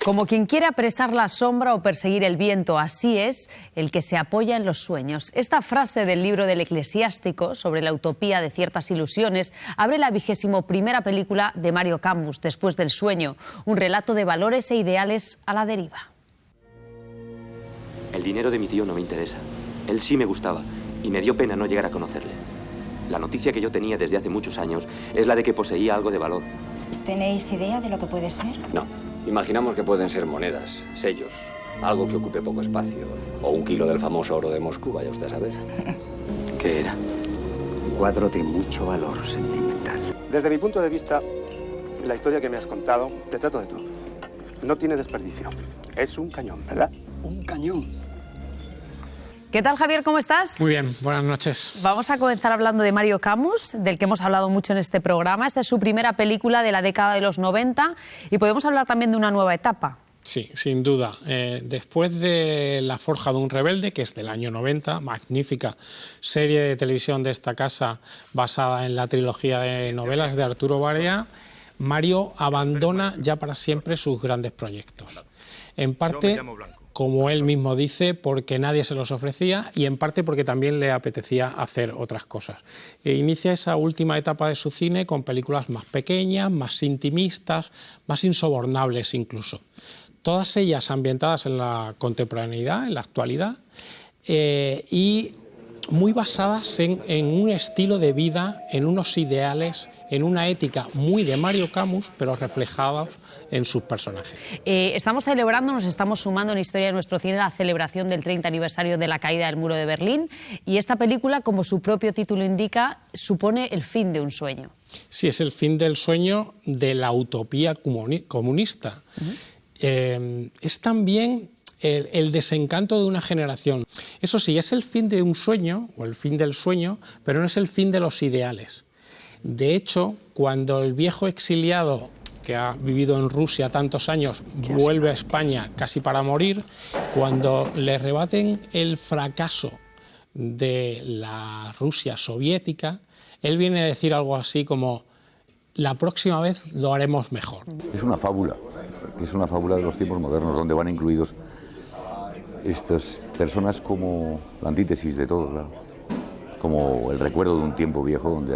Como quien quiere apresar la sombra o perseguir el viento, así es el que se apoya en los sueños. Esta frase del libro del Eclesiástico sobre la utopía de ciertas ilusiones abre la 21ª película de Mario Camus, Después del sueño, un relato de valores e ideales a la deriva. El dinero de mi tío no me interesa. Él sí me gustaba y me dio pena no llegar a conocerle. La noticia que yo tenía desde hace muchos años es la de que poseía algo de valor. ¿Tenéis idea de lo que puede ser? No. Imaginamos que pueden ser monedas, sellos, algo que ocupe poco espacio, o 1 kilo del famoso oro de Moscú, vaya usted a saber. ¿Qué era? Un cuadro de mucho valor sentimental. Desde mi punto de vista, la historia que me has contado, te trato de todo. No tiene desperdicio. Es un cañón, ¿verdad? Un cañón. ¿Qué tal, Javier? ¿Cómo estás? Muy bien, buenas noches. Vamos a comenzar hablando de Mario Camus, del que hemos hablado mucho en este programa. Esta es su primera película de la década de los 90 y podemos hablar también de una nueva etapa. Sí, sin duda. Después de La forja de un rebelde, que es del año 90, magnífica serie de televisión de esta casa basada en la trilogía de novelas de Arturo Barea, Mario abandona ya para siempre sus grandes proyectos. En parte, como él mismo dice, porque nadie se los ofrecía y en parte porque también le apetecía hacer otras cosas. E inicia esa última etapa de su cine con películas más pequeñas, más intimistas, más insobornables incluso. Todas ellas ambientadas en la contemporaneidad, en la actualidad, y muy basadas en un estilo de vida, en unos ideales, en una ética muy de Mario Camus, pero reflejados en sus personajes. Estamos celebrando, nos estamos sumando en la historia de nuestro cine la celebración del 30 aniversario de la caída del muro de Berlín, y esta película, como su propio título indica, supone el fin de un sueño. Sí, es el fin del sueño de la utopía comunista. Es también el desencanto de una generación. Eso sí, es el fin de un sueño, o el fin del sueño, pero no es el fin de los ideales. De hecho, cuando el viejo exiliado, que ha vivido en Rusia tantos años, vuelve a España casi para morir, cuando le rebaten el fracaso de la Rusia soviética, él viene a decir algo así como: la próxima vez lo haremos mejor. Es una fábula de los tiempos modernos, donde van incluidos estas personas como la antítesis de todo, claro. Como el recuerdo de un tiempo viejo donde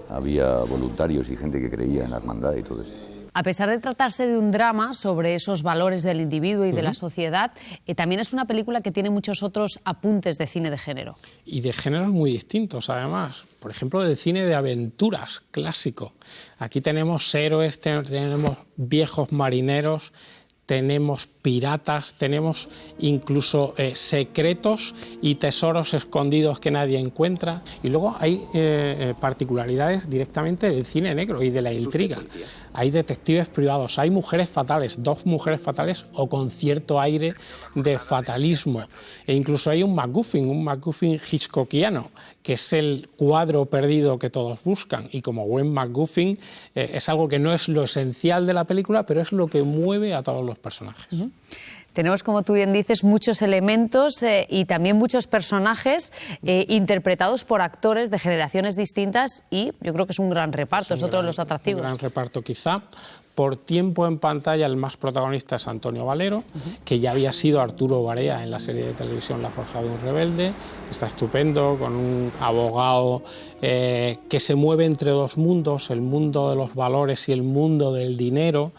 había voluntarios y gente que creía en la hermandad y todo eso. A pesar de tratarse de un drama sobre esos valores del individuo y de la sociedad, también es una película que tiene muchos otros apuntes de cine de género. Y de géneros muy distintos, además. Por ejemplo, del cine de aventuras clásico. Aquí tenemos héroes, tenemos viejos marineros, tenemos piratas, tenemos incluso secretos y tesoros escondidos que nadie encuentra. Y luego hay particularidades directamente del cine negro y de la intriga. Hay detectives privados, hay mujeres fatales, 2 mujeres fatales o con cierto aire de fatalismo. E incluso hay un MacGuffin hitchcockiano, que es el cuadro perdido que todos buscan. Y como buen MacGuffin, es algo que no es lo esencial de la película, pero es lo que mueve a todos los personajes. Tenemos, como tú bien dices, muchos elementos y también muchos personajes interpretados por actores de generaciones distintas, y yo creo que es un gran reparto, es otro de los atractivos. Un gran reparto, quizá. Por tiempo en pantalla el más protagonista es Antonio Valero, que ya había sido Arturo Barea en la serie de televisión La forja de un rebelde, que está estupendo, con un abogado que se mueve entre 2 mundos, el mundo de los valores y el mundo del dinero,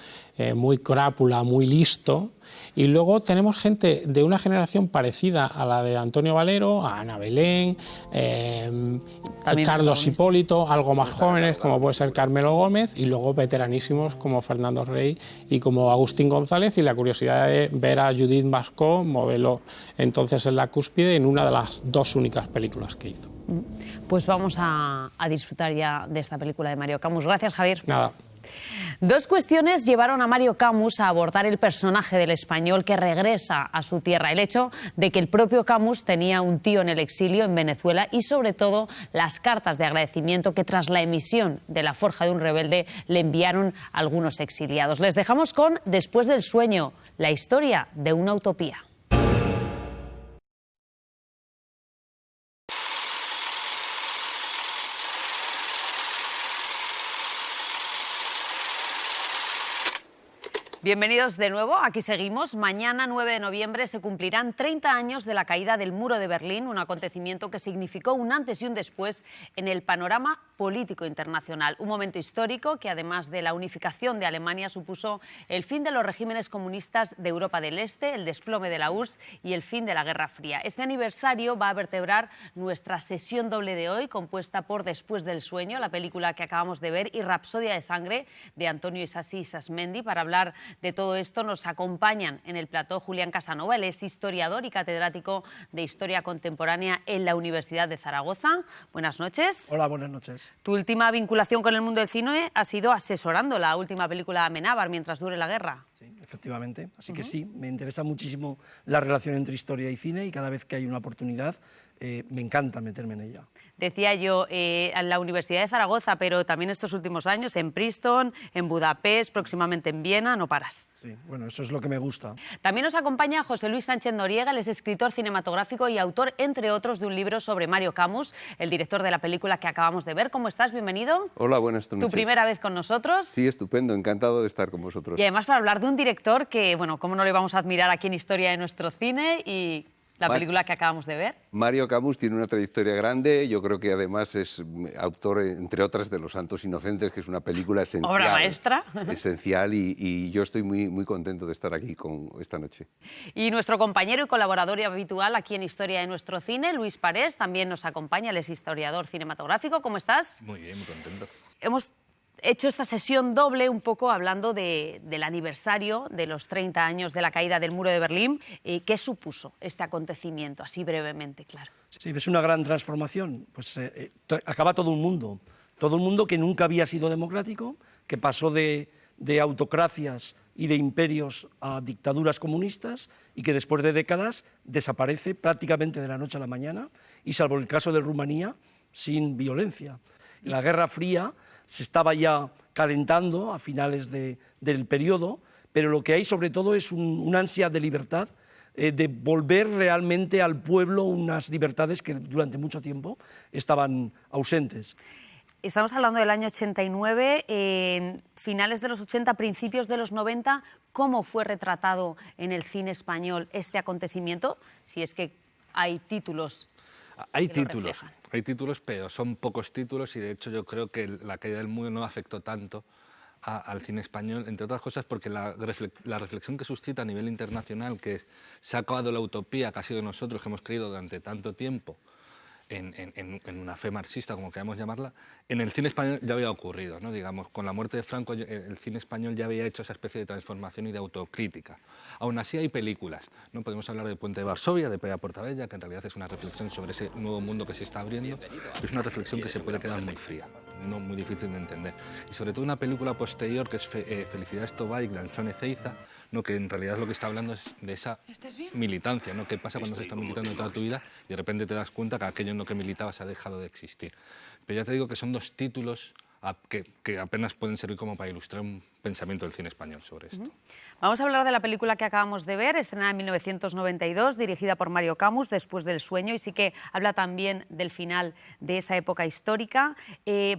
muy crápula, muy listo. Y luego tenemos gente de una generación parecida a la de Antonio Valero, a Ana Belén, Carlos Hipólito, algo más jóvenes como puede ser Carmelo Gómez, y luego veteranísimos como Fernando Rey y como Agustín González, y la curiosidad de ver a Judith Mascó, modelo entonces en la cúspide, en una de las 2 únicas películas que hizo. Pues vamos a disfrutar ya de esta película de Mario Camus. Gracias, Javier. Nada. 2 cuestiones llevaron a Mario Camus a abordar el personaje del español que regresa a su tierra: el hecho de que el propio Camus tenía un tío en el exilio en Venezuela, y sobre todo las cartas de agradecimiento que tras la emisión de La forja de un rebelde le enviaron algunos exiliados. Les dejamos con Después del sueño, la historia de una utopía. Bienvenidos de nuevo, aquí seguimos. Mañana, 9 de noviembre, se cumplirán 30 años de la caída del muro de Berlín, un acontecimiento que significó un antes y un después en el panorama político internacional. Un momento histórico que, además de la unificación de Alemania, supuso el fin de los regímenes comunistas de Europa del Este, el desplome de la URSS y el fin de la Guerra Fría. Este aniversario va a vertebrar nuestra sesión doble de hoy, compuesta por Después del sueño, la película que acabamos de ver, y Rapsodia de sangre, de Antonio Isasi Isasmendi. Para hablar de todo esto nos acompañan en el plató Julián Casanova. Él es historiador y catedrático de Historia Contemporánea en la Universidad de Zaragoza. Buenas noches. Hola, buenas noches. Tu última vinculación con el mundo del cine ha sido asesorando la última película de Amenábar, Mientras dure la guerra. Sí, efectivamente. Así que sí, me interesa muchísimo la relación entre historia y cine y cada vez que hay una oportunidad me encanta meterme en ella. Decía yo, en la Universidad de Zaragoza, pero también estos últimos años en Princeton, en Budapest, próximamente en Viena, no paras. Sí, bueno, eso es lo que me gusta. También nos acompaña José Luis Sánchez Noriega, él es escritor cinematográfico y autor, entre otros, de un libro sobre Mario Camus, el director de la película que acabamos de ver. ¿Cómo estás? Bienvenido. Hola, buenas noches. ¿Tu primera vez con nosotros? Sí, estupendo, encantado de estar con vosotros. Y además para hablar de un director que, bueno, cómo no le vamos a admirar aquí en Historia de nuestro cine y la película que acabamos de ver. Mario Camus tiene una trayectoria grande, yo creo que además es autor, entre otras, de Los Santos Inocentes, que es una película esencial. Obra maestra. Esencial y yo estoy muy contento de estar aquí esta noche. Y nuestro compañero y colaborador habitual aquí en Historia de nuestro cine, Luis Parés, también nos acompaña, él es historiador cinematográfico. ¿Cómo estás? Muy bien, muy contento. Hemos hecho esta sesión doble un poco hablando del aniversario de los 30 años de la caída del muro de Berlín. ¿Qué supuso este acontecimiento? Así brevemente, claro. Sí, es una gran transformación. Pues acaba todo un mundo que nunca había sido democrático, que pasó de autocracias y de imperios a dictaduras comunistas y que después de décadas desaparece prácticamente de la noche a la mañana y, salvo el caso de Rumanía, sin violencia. La Guerra Fría se estaba ya calentando a finales del periodo, pero lo que hay sobre todo es una ansia de libertad, de volver realmente al pueblo unas libertades que durante mucho tiempo estaban ausentes. Estamos hablando del año 89, en finales de los 80, principios de los 90. ¿Cómo fue retratado en el cine español este acontecimiento? Si es que hay títulos. Hay títulos, pero son pocos títulos y de hecho yo creo que la caída del muro no afectó tanto al cine español, entre otras cosas porque la reflexión que suscita a nivel internacional, que se ha acabado la utopía que ha sido nosotros, que hemos creído durante tanto tiempo en una fe marxista, como queramos llamarla, en el cine español ya había ocurrido, ¿no? Digamos, con la muerte de Franco el cine español ya había hecho esa especie de transformación y de autocrítica. Aún así hay películas, ¿no? Podemos hablar de Puente de Varsovia, de Pere Portabella, que en realidad es una reflexión sobre ese nuevo mundo que se está abriendo, es una reflexión que se puede quedar muy fría, no muy difícil de entender. Y sobre todo una película posterior que es Felicidades Tobay, de Ansón Ezeiza, ¿no? Que en realidad lo que está hablando es de esa militancia, ¿no? ¿Qué pasa cuando se está militando toda tu vida y de repente te das cuenta que aquello en lo que militabas ha dejado de existir? Pero ya te digo que son dos títulos que apenas pueden servir como para ilustrar un pensamiento del cine español sobre esto. Vamos a hablar de la película que acabamos de ver, estrenada en 1992, dirigida por Mario Camus, Después del sueño, y sí que habla también del final de esa época histórica.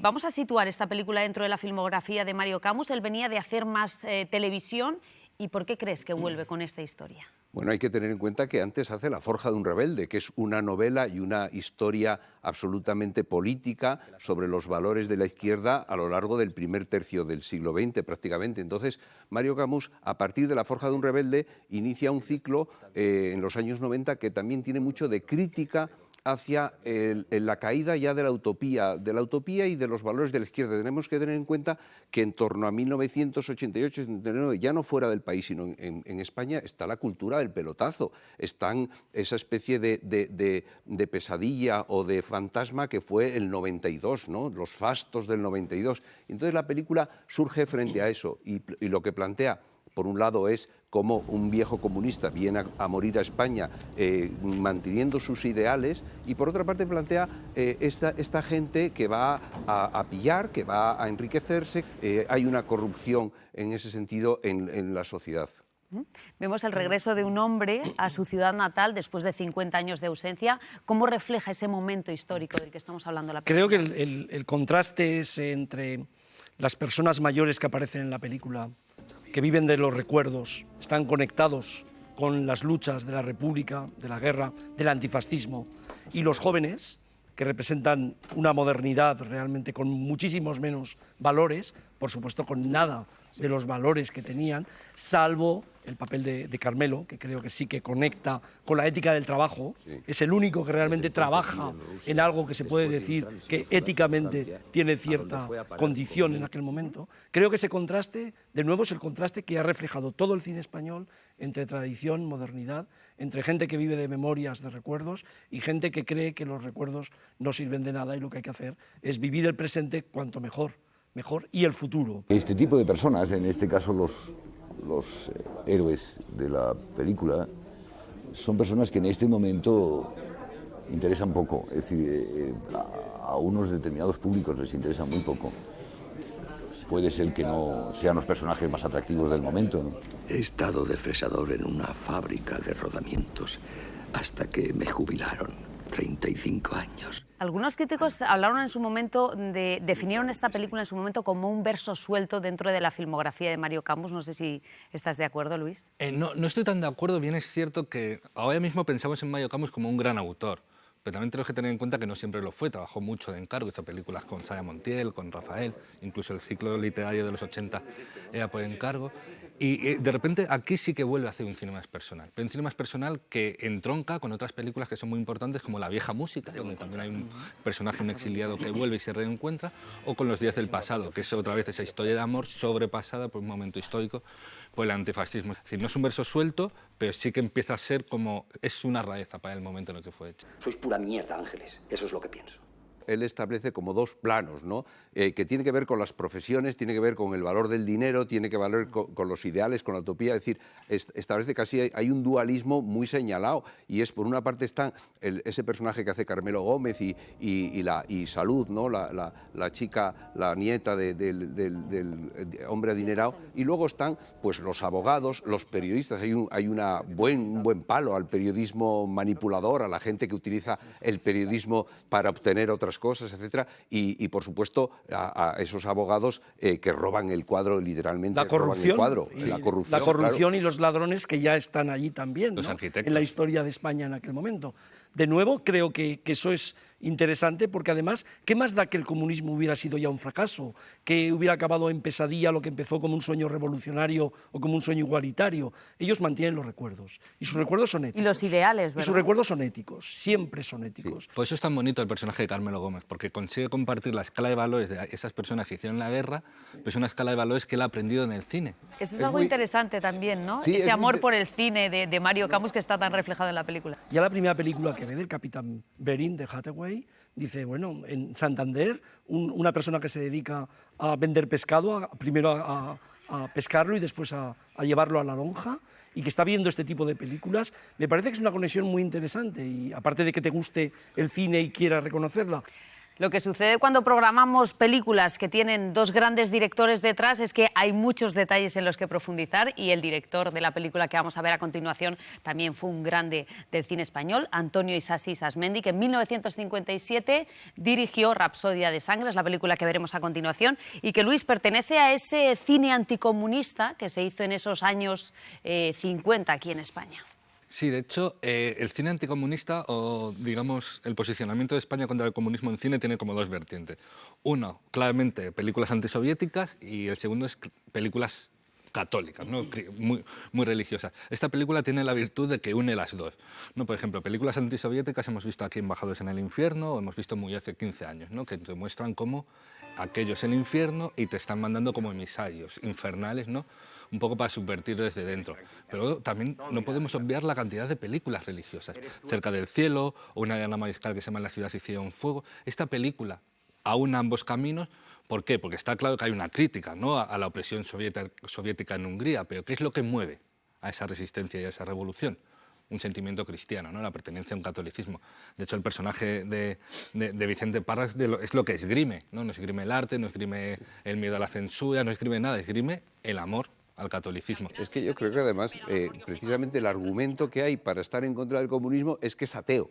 Vamos a situar esta película dentro de la filmografía de Mario Camus. Él venía de hacer más televisión. ¿Y por qué crees que vuelve con esta historia? Bueno, hay que tener en cuenta que antes hace La forja de un rebelde, que es una novela y una historia absolutamente política sobre los valores de la izquierda a lo largo del primer tercio del siglo XX prácticamente. Entonces, Mario Camus, a partir de La forja de un rebelde, inicia un ciclo en los años 90 que también tiene mucho de crítica hacia la caída ya de la utopía y de los valores de la izquierda. Tenemos que tener en cuenta que en torno a 1988-89, ya no fuera del país, sino en España, está la cultura del pelotazo, están esa especie de pesadilla o de fantasma que fue el 92, ¿no? Los fastos del 92. Entonces la película surge frente a eso y lo que plantea, por un lado, es cómo un viejo comunista viene a morir a España manteniendo sus ideales, y por otra parte plantea esta gente que va a pillar, que va a enriquecerse. Hay una corrupción en ese sentido en la sociedad. Vemos el regreso de un hombre a su ciudad natal después de 50 años de ausencia. ¿Cómo refleja ese momento histórico del que estamos hablando la película? Creo que el contraste es entre las personas mayores que aparecen en la película que viven de los recuerdos, están conectados con las luchas de la República, de la guerra, del antifascismo, y los jóvenes, que representan una modernidad realmente con muchísimos menos valores, por supuesto con nada de los valores que tenían, salvo el papel de Carmelo, que creo que sí que conecta con la ética del trabajo, es el único que realmente trabaja en algo que se puede decir que éticamente tiene cierta condición en aquel momento. Creo que ese contraste, de nuevo, es el contraste que ha reflejado todo el cine español entre tradición, modernidad, entre gente que vive de memorias, de recuerdos, y gente que cree que los recuerdos no sirven de nada y lo que hay que hacer es vivir el presente cuanto mejor, y el futuro. Este tipo de personas, en este caso los héroes de la película, son personas que en este momento interesan poco, es decir, a unos determinados públicos les interesa muy poco. Puede ser que no sean los personajes más atractivos del momento, ¿no? He estado de fresador en una fábrica de rodamientos hasta que me jubilaron, 35 años. Algunos críticos hablaron en su momento, definieron esta película en su momento como un verso suelto dentro de la filmografía de Mario Camus. No sé si estás de acuerdo, Luis. No estoy tan de acuerdo. Bien es cierto que ahora mismo pensamos en Mario Camus como un gran autor, pero también tenemos que tener en cuenta que no siempre lo fue. Trabajó mucho de encargo, hizo películas con Sara Montiel, con Rafael, incluso el ciclo literario de los 80 era por encargo. Y de repente aquí sí que vuelve a hacer un cine más personal, pero un cine más personal que entronca con otras películas que son muy importantes, como La vieja música, donde también hay un personaje, un exiliado que vuelve y se reencuentra, o con Los días del pasado, que es otra vez esa historia de amor sobrepasada por un momento histórico, por el antifascismo. Es decir, no es un verso suelto, pero sí que empieza a ser como, es una rareza para el momento en el que fue hecho. Sois pura mierda, Ángeles, eso es lo que pienso. Él establece como dos planos, ¿no? Que tiene que ver con las profesiones, tiene que ver con el valor del dinero, tiene que ver con los ideales, con la utopía. Es decir, establece casi hay un dualismo muy señalado, y es, por una parte está ese personaje que hace Carmelo Gómez y Salud, ¿no? La chica, la nieta del hombre adinerado, y luego están pues los abogados, los periodistas. Hay un buen palo al periodismo manipulador, a la gente que utiliza el periodismo para obtener otras cosas, etcétera, y por supuesto a esos abogados que roban el cuadro, literalmente. La corrupción, la corrupción claro. Y los ladrones que ya están allí también, los ¿no? arquitectos. En la historia de España en aquel momento. De nuevo, creo que eso es interesante, porque además, ¿qué más da que el comunismo hubiera sido ya un fracaso? Que hubiera acabado en pesadilla lo que empezó como un sueño revolucionario o como un sueño igualitario. Ellos mantienen los recuerdos, y sus recuerdos son éticos. Y los ideales, ¿verdad? Y sus recuerdos son éticos, siempre son éticos. Sí. Por eso es tan bonito el personaje de Carmelo Gómez, porque consigue compartir la escala de valores de esas personas que hicieron la guerra, pero es una escala de valores que él ha aprendido en el cine. Eso es algo interesante también, ¿no? Sí, ese amor por el cine de Mario Camus que está tan reflejado en la película. Ya la primera película que ve del Capitán Berín de Hathaway dice, bueno, en Santander, una persona que se dedica a vender pescado, primero a pescarlo y después a llevarlo a la lonja, y que está viendo este tipo de películas, me parece que es una conexión muy interesante, y aparte de que te guste el cine y quieras reconocerla. Lo que sucede cuando programamos películas que tienen dos grandes directores detrás es que hay muchos detalles en los que profundizar, y el director de la película que vamos a ver a continuación también fue un grande del cine español, Antonio Isasi Sasmendi, que en 1957 dirigió Rapsodia de Sangre, es la película que veremos a continuación, y que, Luis, pertenece a ese cine anticomunista que se hizo en esos años 50 aquí en España. Sí, de hecho, el cine anticomunista, o digamos el posicionamiento de España contra el comunismo en cine, tiene como dos vertientes. Uno, claramente, películas antisoviéticas, y el segundo es películas católicas, ¿no? muy religiosas. Esta película tiene la virtud de que une las dos, ¿no? Por ejemplo, películas antisoviéticas hemos visto aquí en Embajadores en el Infierno, o hemos visto muy hace 15 años, ¿no? Que te muestran cómo aquello es el infierno y te están mandando como emisarios infernales, ¿no? Un poco para subvertir desde dentro. Pero también no podemos obviar la cantidad de películas religiosas. Cerca del cielo, o una de Ana Mariscal que se llama La ciudad se hicieron fuego. Esta película aúna ambos caminos. ¿Por qué? Porque está claro que hay una crítica, ¿no?, a la opresión soviética en Hungría, pero ¿qué es lo que mueve a esa resistencia y a esa revolución? Un sentimiento cristiano, ¿no?, la pertenencia a un catolicismo. De hecho, el personaje de Vicente Parras es lo que esgrime, ¿no? No esgrime el arte, no esgrime el miedo a la censura, no esgrime nada, esgrime el amor al catolicismo. Es que yo creo que además, precisamente el argumento que hay para estar en contra del comunismo es que es ateo.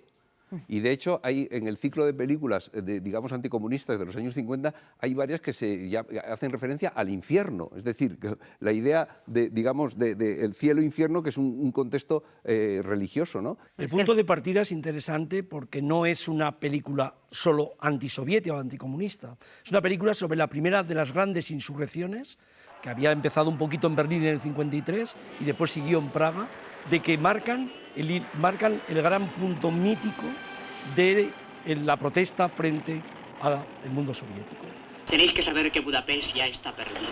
Y de hecho, hay, en el ciclo de películas, digamos, anticomunistas de los años 50, hay varias que ya hacen referencia al infierno. Es decir, la idea digamos, el cielo-infierno, que es un contexto religioso, ¿no? El punto de partida es interesante porque no es una película solo antisoviética o anticomunista. Es una película sobre la primera de las grandes insurrecciones, que había empezado un poquito en Berlín en el 53 y después siguió en Praga, de que marcan el gran punto mítico de la protesta frente al mundo soviético. Tenéis que saber que Budapest ya está perdido.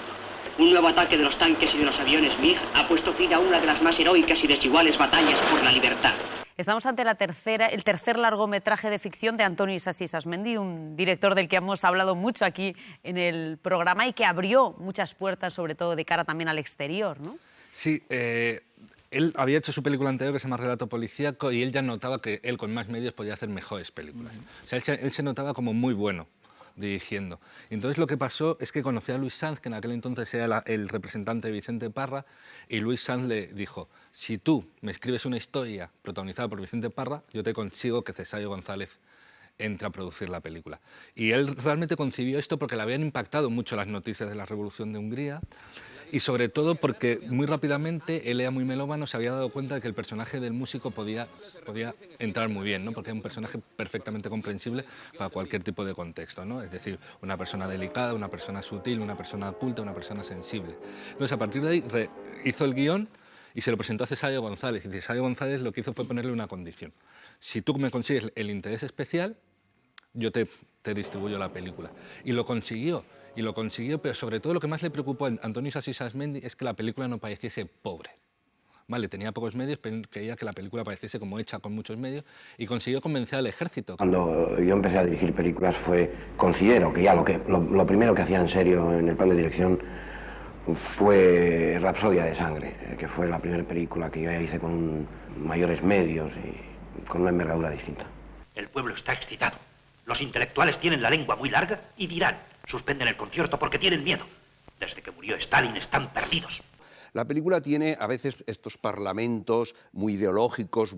Un nuevo ataque de los tanques y de los aviones MiG ha puesto fin a una de las más heroicas y desiguales batallas por la libertad. Estamos ante el tercer largometraje de ficción de Antonio Isasi Isasmendi, un director del que hemos hablado mucho aquí en el programa y que abrió muchas puertas, sobre todo de cara también al exterior, ¿no? Sí, él había hecho su película anterior que se llama Relato Policíaco y él ya notaba que él con más medios podía hacer mejores películas. O sea, él se notaba como muy bueno dirigiendo. Y entonces lo que pasó es que conoció a Luis Sanz, que en aquel entonces era el representante de Vicente Parra, y Luis Sanz le dijo: si tú me escribes una historia protagonizada por Vicente Parra, yo te consigo que Cesáreo González entre a producir la película. Y él realmente concibió esto porque le habían impactado mucho las noticias de la Revolución de Hungría, y sobre todo porque muy rápidamente él era muy melómano, se había dado cuenta de que el personaje del músico podía entrar muy bien, ¿no? Porque era un personaje perfectamente comprensible para cualquier tipo de contexto, ¿no? Es decir, una persona delicada, una persona sutil, una persona culta, una persona sensible. Entonces, a partir de ahí hizo el guión y se lo presentó a Cesáreo González, y Cesáreo González lo que hizo fue ponerle una condición: si tú me consigues el interés especial, yo te distribuyo la película. Y lo consiguió, pero sobre todo lo que más le preocupó a Antonio Isasi Isasmendi es que la película no pareciese pobre. Vale, tenía pocos medios, pero quería que la película pareciese como hecha con muchos medios, y consiguió convencer al ejército. Cuando yo empecé a dirigir películas considero que ya lo primero que hacía en serio en el plan de dirección fue Rapsodia de Sangre, que fue la primera película que yo ya hice con mayores medios y con una envergadura distinta. El pueblo está excitado. Los intelectuales tienen la lengua muy larga y dirán: suspenden el concierto porque tienen miedo. Desde que murió Stalin están perdidos. La película tiene a veces estos parlamentos muy ideológicos,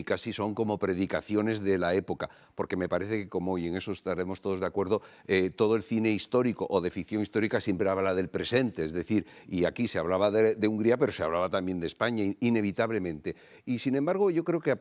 casi son como predicaciones de la época, porque me parece que, como, y en eso estaremos todos de acuerdo, todo el cine histórico o de ficción histórica siempre habla del presente, es decir, y aquí se hablaba de Hungría, pero se hablaba también de España, inevitablemente. Y sin embargo, yo creo que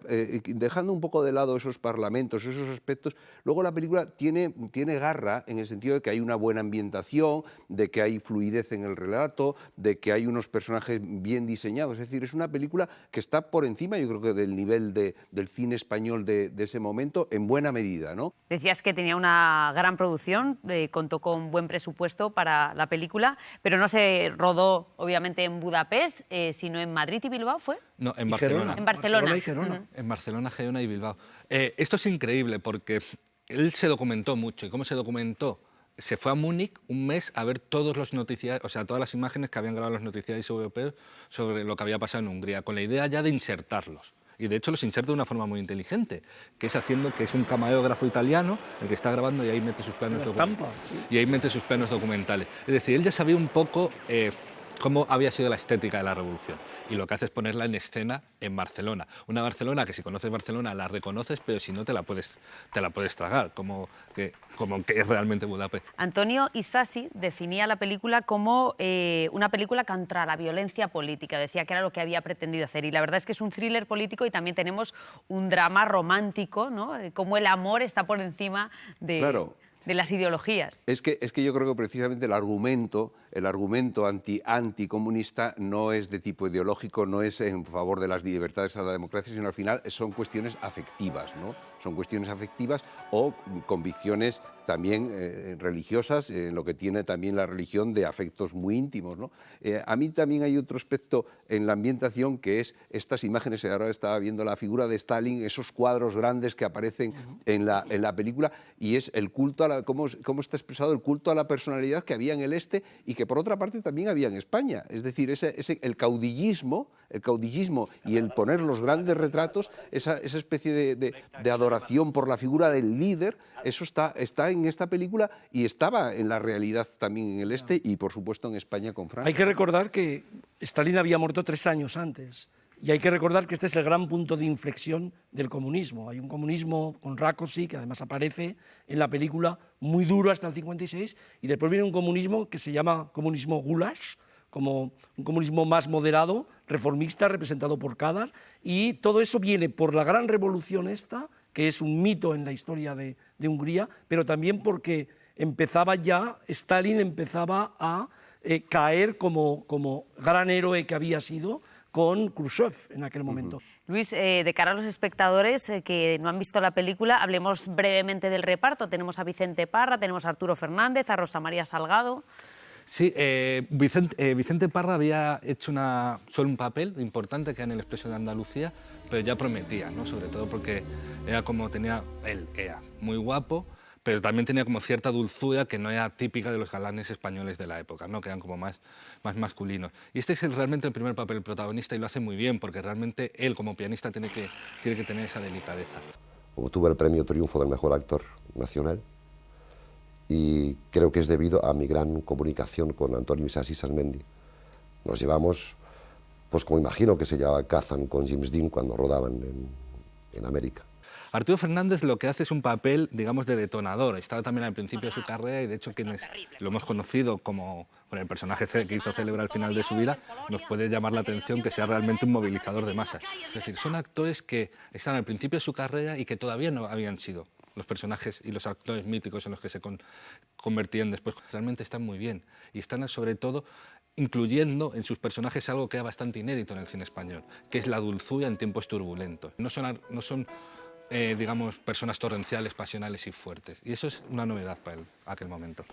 dejando un poco de lado esos parlamentos, esos aspectos, luego la película tiene garra en el sentido de que hay una buena ambientación, de que hay fluidez en el relato, de que hay unos personajes bien diseñados. Es decir, es una película que está por encima, yo creo que del nivel del cine español de ese momento, en buena medida, ¿no? Decías que tenía una gran producción, contó con buen presupuesto para la película, pero no se rodó, obviamente, en Budapest, sino en Madrid y Bilbao, ¿fue? No, en Barcelona. En Barcelona. Y Gerona. En Barcelona, Gerona y Bilbao. Esto es increíble porque él se documentó mucho. ¿Y cómo se documentó? Se fue a Múnich un mes a ver todos los noticiarios, o sea, todas las imágenes que habían grabado los noticiarios europeos sobre lo que había pasado en Hungría, con la idea ya de insertarlos. Y de hecho los inserta de una forma muy inteligente, que es haciendo que es un camarógrafo italiano el que está grabando y ahí mete sus planos documentales. Es decir, él ya sabía un poco cómo había sido la estética de la Revolución. Y lo que hace es ponerla en escena en Barcelona. Una Barcelona que, si conoces Barcelona, la reconoces, pero si no te la puedes tragar, como que es realmente Budapest. Antonio Isasi definía la película como una película contra la violencia política. Decía que era lo que había pretendido hacer. Y la verdad es que es un thriller político y también tenemos un drama romántico, ¿no? Cómo el amor está por encima de... Claro. De las ideologías. Es que yo creo que precisamente el argumento anticomunista no es de tipo ideológico, no es en favor de las libertades a la democracia, sino al final son cuestiones afectivas, ¿no? Son cuestiones afectivas o convicciones también religiosas, en lo que tiene también la religión de afectos muy íntimos, ¿no? A mí también hay otro aspecto en la ambientación, que es estas imágenes. Ahora estaba viendo la figura de Stalin, esos cuadros grandes que aparecen en la película, y es el culto a cómo está expresado el culto a la personalidad que había en el este y que por otra parte también había en España. Es decir, el caudillismo y el poner los grandes retratos, esa especie de adoración por la figura del líder, eso está en esta película y estaba en la realidad también en el este y por supuesto en España con Franco. Hay que recordar que Stalin había muerto 3 años antes Y hay que recordar que este es el gran punto de inflexión del comunismo. Hay un comunismo con Rákosi, que además aparece en la película, muy duro hasta el 56, y después viene un comunismo que se llama comunismo Gulasch, como un comunismo más moderado, reformista, representado por Kadar, y todo eso viene por la gran revolución esta, que es un mito en la historia de Hungría, pero también porque Stalin empezaba a caer como gran héroe que había sido con Khrushchev en aquel momento. Luis, de cara a los espectadores que no han visto la película, hablemos brevemente del reparto. Tenemos a Vicente Parra, tenemos a Arturo Fernández, a Rosa María Salgado. Sí, Vicente Parra había hecho solo un papel importante que era en El Expreso de Andalucía, pero ya prometía, ¿no? Sobre todo porque era muy guapo, pero también tenía como cierta dulzura que no era típica de los galanes españoles de la época, ¿no? Que eran como más masculinos. Y este es realmente el primer papel protagonista y lo hace muy bien, porque realmente él como pianista tiene que tener esa delicadeza. Obtuve el premio Triunfo del Mejor Actor Nacional y creo que es debido a mi gran comunicación con Antonio Isasi Sasmendi. Nos llevamos, pues como imagino que se llevaba Kazan con James Dean cuando rodaban en América. Arturo Fernández lo que hace es un papel, digamos, de detonador. Estaba también al principio de su carrera y, de hecho, quienes lo hemos conocido como con el personaje que hizo célebre al final de su vida, nos puede llamar la atención que sea realmente un movilizador de masas. Es decir, son actores que están al principio de su carrera y que todavía no habían sido los personajes y los actores míticos en los que se convertían después. Realmente están muy bien y están, sobre todo, incluyendo en sus personajes algo que era bastante inédito en el cine español, que es la dulzura en tiempos turbulentos. No son digamos, personas torrenciales, pasionales y fuertes. Y eso es una novedad para aquel momento.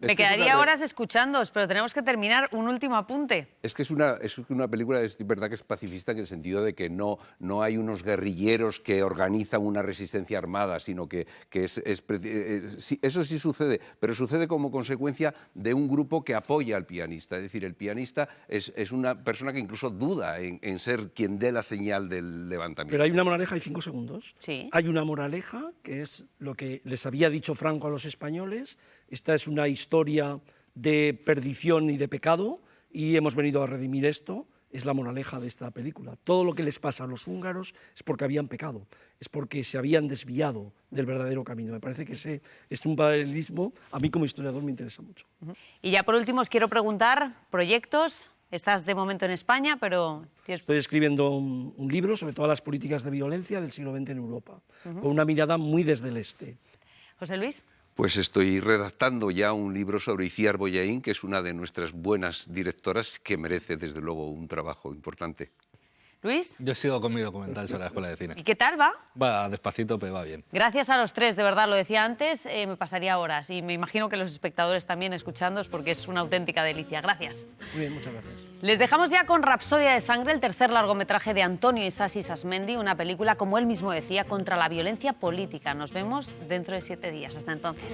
Me quedaría horas escuchándoos, pero tenemos que terminar. Un último apunte. Es que es una película, es verdad que es pacifista en el sentido de que no hay unos guerrilleros que organizan una resistencia armada, sino que eso sí sucede, pero sucede como consecuencia de un grupo que apoya al pianista. Es decir, el pianista es una persona que incluso duda en ser quien dé la señal del levantamiento. Pero hay una moraleja, hay 5 segundos. Sí. Hay una moraleja, que es lo que les había dicho Franco a los españoles. Esta es una historia de perdición y de pecado y hemos venido a redimir esto. Es la moraleja de esta película. Todo lo que les pasa a los húngaros es porque habían pecado, es porque se habían desviado del verdadero camino. Me parece que ese es un paralelismo, a mí como historiador me interesa mucho. Y ya por último os quiero preguntar, proyectos. Estás de momento en España, pero... Estoy escribiendo un libro sobre todas las políticas de violencia del siglo XX en Europa, con una mirada muy desde el este. José Luis. Pues estoy redactando ya un libro sobre Iciar Bollaín, que es una de nuestras buenas directoras que merece, desde luego, un trabajo importante. Luis. Yo sigo con mi documental sobre la Escuela de Cine. ¿Y qué tal va? Va despacito, pero va bien. Gracias a los tres, de verdad, lo decía antes, me pasaría horas y me imagino que los espectadores también escuchándoos porque es una auténtica delicia. Gracias. Muy bien, muchas gracias. Les dejamos ya con Rapsodia de Sangre, el tercer largometraje de Antonio Isasi Sasmendi, una película, como él mismo decía, contra la violencia política. Nos vemos dentro de 7 días. Hasta entonces.